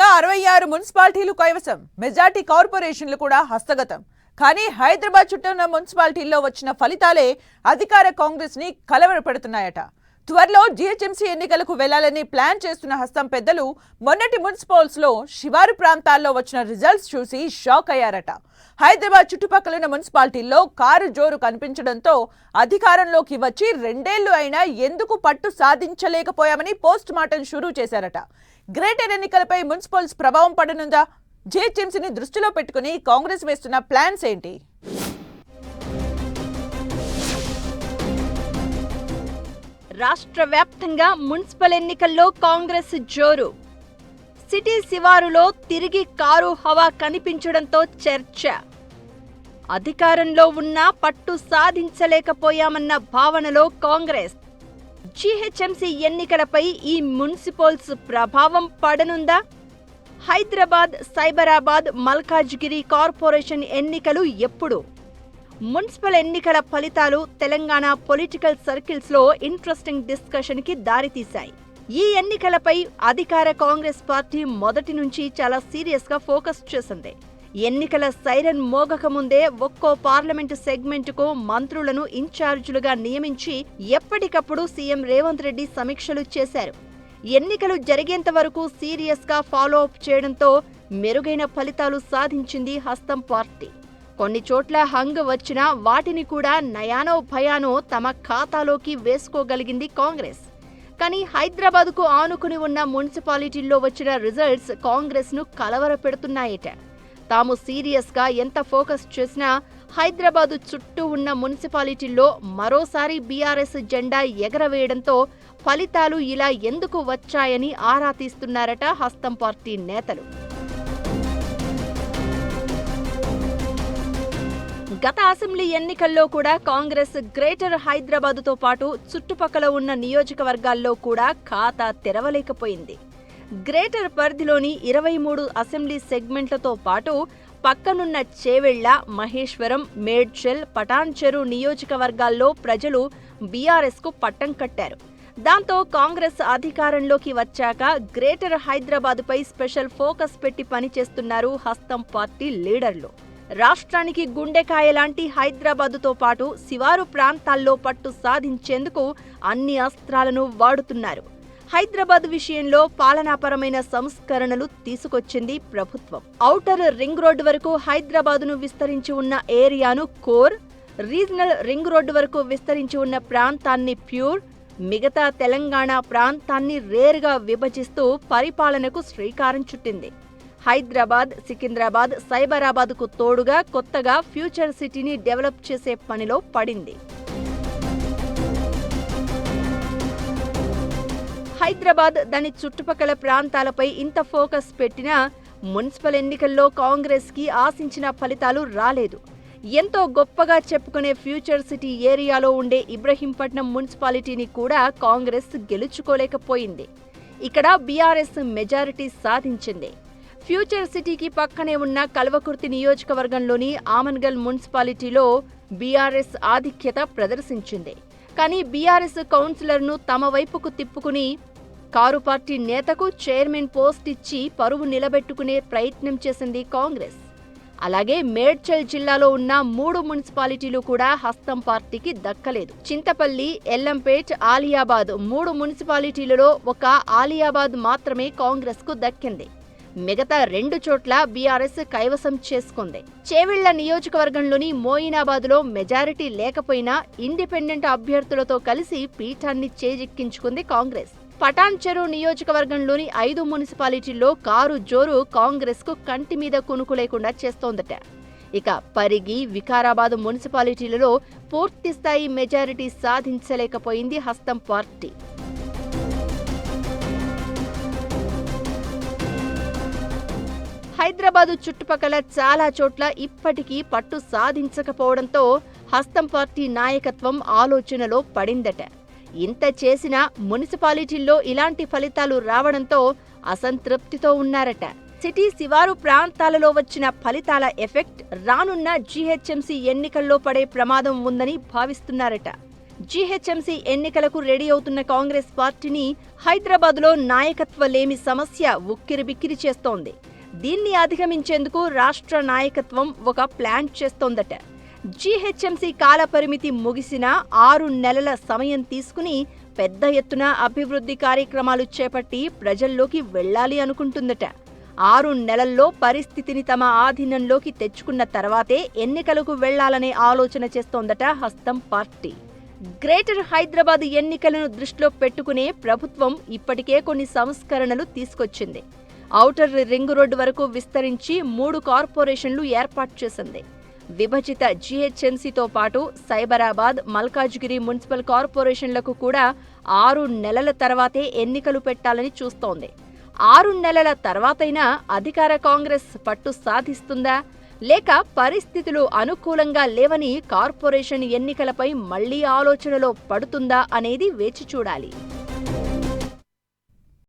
ఏకంగా 66 మున్సిపాలిటీలు కైవసం, మెజార్టీ కార్పొరేషన్లు కూడా హస్తగతం. కానీ హైదరాబాద్ చుట్టూ ఉన్న మున్సిపాలిటీల్లో వచ్చిన ఫలితాలే అధికార కాంగ్రెస్ ని కలవరపెడుతున్నాయట. త్వరలో జీహెచ్ఎంసీ ఎన్నికలకు వెళ్లాలని ప్లాన్ చేస్తున్న హస్తం పెద్దలు మొన్నటి మున్సిపల్స్ లో శివారు ప్రాంతాల్లో వచ్చిన రిజల్ట్స్ చూసి షాక్ అయ్యారట. హైదరాబాద్ చుట్టుపక్కల మున్సిపాలిటీల్లో కారు జోరు కనిపించడంతో అధికారంలోకి వచ్చి 2 ఏళ్లు అయినా ఎందుకు పట్టు సాధించలేకపోయామని పోస్ట్ మార్టం షురూ చేశారట. గ్రేటర్ ఎన్నికలపై మున్సిపల్స్ ప్రభావం పడనుందా? జీహెచ్ఎంసీని దృష్టిలో పెట్టుకుని కాంగ్రెస్ వేస్తున్న ప్లాన్స్ ఏంటి? రాష్ట్ర వ్యాప్తంగా మున్సిపల్ ఎన్నికల్లో కాంగ్రెస్ జోరు. సిటీ శివారులో తిరిగి కారు హవా కనిపించడంతో చర్చ. అధికారంలో ఉన్నా పట్టు సాధించలేకపోయామన్న భావనలో కాంగ్రెస్. జీహెచ్ఎంసీ ఎన్నికలపై ఈ మున్సిపల్స్ ప్రభావం పడనుందా? హైదరాబాద్, సైబరాబాద్, మల్కాజ్గిరి కార్పొరేషన్ ఎన్నికలు ఎప్పుడు? మున్సిపల్ ఎన్నికల ఫలితాలు తెలంగాణ పొలిటికల్ సర్కిల్స్ లో ఇంట్రెస్టింగ్ డిస్కషన్ కి దారితీశాయి. ఈ ఎన్నికలపై అధికార కాంగ్రెస్ పార్టీ మొదటి నుంచి చాలా సీరియస్ గా ఫోకస్ చేసింది. ఎన్నికల సైరన్ మోగక ముందే ఒక్కో పార్లమెంటు సెగ్మెంట్ కు మంత్రులను ఇన్ఛార్జీలుగా నియమించి ఎప్పటికప్పుడు సీఎం రేవంత్ రెడ్డి సమీక్షలు చేశారు. ఎన్నికలు జరిగేంత వరకు సీరియస్ గా ఫాలో అప్ చేయడంతో మెరుగైన ఫలితాలు సాధించింది హస్తం పార్టీ. కొన్ని చోట్ల హంగ్ వచ్చినా వాటిని కూడా నయానో భయానో తమ ఖాతాలోకి వేసుకోగలిగింది కాంగ్రెస్. కానీ హైదరాబాద్కు ఆనుకుని ఉన్న మున్సిపాలిటీల్లో వచ్చిన రిజల్ట్స్ కాంగ్రెస్ ను కలవరపెడుతున్నాయట. తాము సీరియస్ గా ఎంత ఫోకస్ చేసినా హైదరాబాదు చుట్టూ ఉన్న మున్సిపాలిటీల్లో మరోసారి బీఆర్ఎస్ జెండా ఎగరవేయడంతో ఫలితాలు ఇలా ఎందుకు వచ్చాయని ఆరా తీస్తున్నారట హస్తం పార్టీ నేతలు. గత అసెంబ్లీ ఎన్నికల్లో కూడా కాంగ్రెస్ గ్రేటర్ హైదరాబాదుతో పాటు చుట్టుపక్కల ఉన్న నియోజకవర్గాల్లో కూడా ఖాతా తెరవలేకపోయింది. గ్రేటర్ పరిధిలోని 23 అసెంబ్లీ సెగ్మెంట్లతో పాటు పక్కనున్న చేవెళ్ల, మహేశ్వరం, మేడ్చల్, పటాన్చెరు నియోజకవర్గాల్లో ప్రజలు బీఆర్ఎస్ కు పట్టం కట్టారు. దాంతో కాంగ్రెస్ అధికారంలోకి వచ్చాక గ్రేటర్ హైదరాబాదుపై స్పెషల్ ఫోకస్ పెట్టి పనిచేస్తున్నారు హస్తం పార్టీ లీడర్లు. రాష్ట్రానికి గుండెకాయ లాంటి హైదరాబాదుతో పాటు శివారు ప్రాంతాల్లో పట్టు సాధించేందుకు అన్ని అస్త్రాలను వాడుతున్నారు. హైదరాబాద్ విషయంలో పాలనాపరమైన సంస్కరణలు తీసుకొచ్చింది ప్రభుత్వం. ఔటర్ రింగ్ రోడ్డు వరకు హైదరాబాదును విస్తరించి ఉన్న ఏరియాను కోర్, రీజనల్ రింగ్ రోడ్డు వరకు విస్తరించి ఉన్న ప్రాంతాన్ని ప్యూర్, మిగతా తెలంగాణ ప్రాంతాన్ని రేర్గా విభజిస్తూ పరిపాలనకు శ్రీకారం చుట్టింది. హైదరాబాద్, సికింద్రాబాద్, సైబరాబాద్కు తోడుగా కొత్తగా ఫ్యూచర్ సిటీని డెవలప్ చేసే పనిలో పడింది. హైదరాబాద్, దాని చుట్టుపక్కల ప్రాంతాలపై ఇంత ఫోకస్ పెట్టినా మున్సిపల్ ఎన్నికల్లో కాంగ్రెస్ కి ఆశించిన ఫలితాలు రాలేదు. ఎంతో గొప్పగా చెప్పుకునే ఫ్యూచర్ సిటీ ఏరియాలో ఉండే ఇబ్రహీంపట్నం మున్సిపాలిటీని కూడా కాంగ్రెస్ గెలుచుకోలేకపోయింది. ఇక్కడ బీఆర్ఎస్ మెజారిటీ సాధించింది. ఫ్యూచర్ సిటీకి పక్కనే ఉన్న కల్వకుర్తి నియోజకవర్గంలోని ఆమన్గల్ మున్సిపాలిటీలో బీఆర్ఎస్ ఆధిక్యత ప్రదర్శించింది. కానీ బీఆర్ఎస్ కౌన్సిలర్ను తమ వైపుకు తిప్పుకుని కారు పార్టీ నేతకు చైర్మన్ పోస్ట్ ఇచ్చి పరువు నిలబెట్టుకునే ప్రయత్నం చేసింది కాంగ్రెస్. అలాగే మేడ్చల్ జిల్లాలో ఉన్న 3 మున్సిపాలిటీలు కూడా హస్తం పార్టీకి దక్కలేదు. చింతపల్లి, ఎల్లంపేట్, ఆలియాబాద్ 3 మున్సిపాలిటీలలో ఒక ఆలియాబాద్ మాత్రమే కాంగ్రెస్ కు దక్కింది. మిగతా 2 చోట్ల బీఆర్ఎస్ కైవసం చేసుకుంది. చేవెళ్ల నియోజకవర్గంలోని మోయినాబాద్లో మెజారిటీ లేకపోయినా ఇండిపెండెంట్ అభ్యర్థులతో కలిసి పీఠాన్ని చేజిక్కించుకుంది కాంగ్రెస్. పటాన్చెరు నియోజకవర్గంలోని 5 మున్సిపాలిటీల్లో కారు జోరు కాంగ్రెస్ కు కంటి మీద కునుకు లేకుండా చేస్తోందట. ఇక పరిగి, వికారాబాద్ మున్సిపాలిటీలలో పూర్తిస్థాయి మెజారిటీ సాధించలేకపోయింది హస్తం పార్టీ. హైదరాబాదు చుట్టుపక్కల చాలా చోట్ల ఇప్పటికీ పట్టు సాధించకపోవడంతో హస్తం పార్టీ నాయకత్వం ఆలోచనలో పడిందట. ఇంత చేసినా మున్సిపాలిటీల్లో ఇలాంటి ఫలితాలు రావడంతో అసంతృప్తితో ఉన్నారట. సిటీ శివారు ప్రాంతాలలో వచ్చిన ఫలితాల ఎఫెక్ట్ రానున్న జీహెచ్ఎంసీ ఎన్నికల్లో పడే ప్రమాదం ఉందని భావిస్తున్నారట. జీహెచ్ఎంసీ ఎన్నికలకు రెడీ అవుతున్న కాంగ్రెస్ పార్టీని హైదరాబాద్లో నాయకత్వలేమి సమస్య ఉక్కిరిబిక్కిరి చేస్తోంది. దీన్ని అధిగమించేందుకు రాష్ట్ర నాయకత్వం ఒక ప్లాన్ చేస్తోందట. జీహెచ్ఎంసీ కాలపరిమితి ముగిసిన 6 నెలల సమయం తీసుకుని పెద్ద ఎత్తున అభివృద్ధి కార్యక్రమాలు చేపట్టి ప్రజల్లోకి వెళ్లాలి అనుకుంటుందట. 6 నెలల్లో పరిస్థితిని తమ ఆధీనంలోకి తెచ్చుకున్న తర్వాతే ఎన్నికలకు వెళ్లాలనే ఆలోచన చేస్తోందట హస్తం పార్టీ. గ్రేటర్ హైదరాబాద్ ఎన్నికలను దృష్టిలో పెట్టుకునే ప్రభుత్వం ఇప్పటికే కొన్ని సంస్కరణలు తీసుకొచ్చింది. ఔటర్ రింగ్ రోడ్డు వరకు విస్తరించి 3 కార్పొరేషన్లు ఏర్పాటు చేసింది. విభజిత జీహెచ్ఎంసీతో పాటు సైబరాబాద్, మల్కాజ్గిరి మున్సిపల్ కార్పొరేషన్లకు కూడా 6 నెలల తర్వాతే ఎన్నికలు పెట్టాలని చూస్తోంది. 6 నెలల తర్వాతైనా అధికార కాంగ్రెస్ పట్టు సాధిస్తుందా, లేక పరిస్థితులు అనుకూలంగా లేవని కార్పొరేషన్ ఎన్నికలపై మళ్లీ ఆలోచనలో పడుతుందా అనేది వేచి చూడాలి.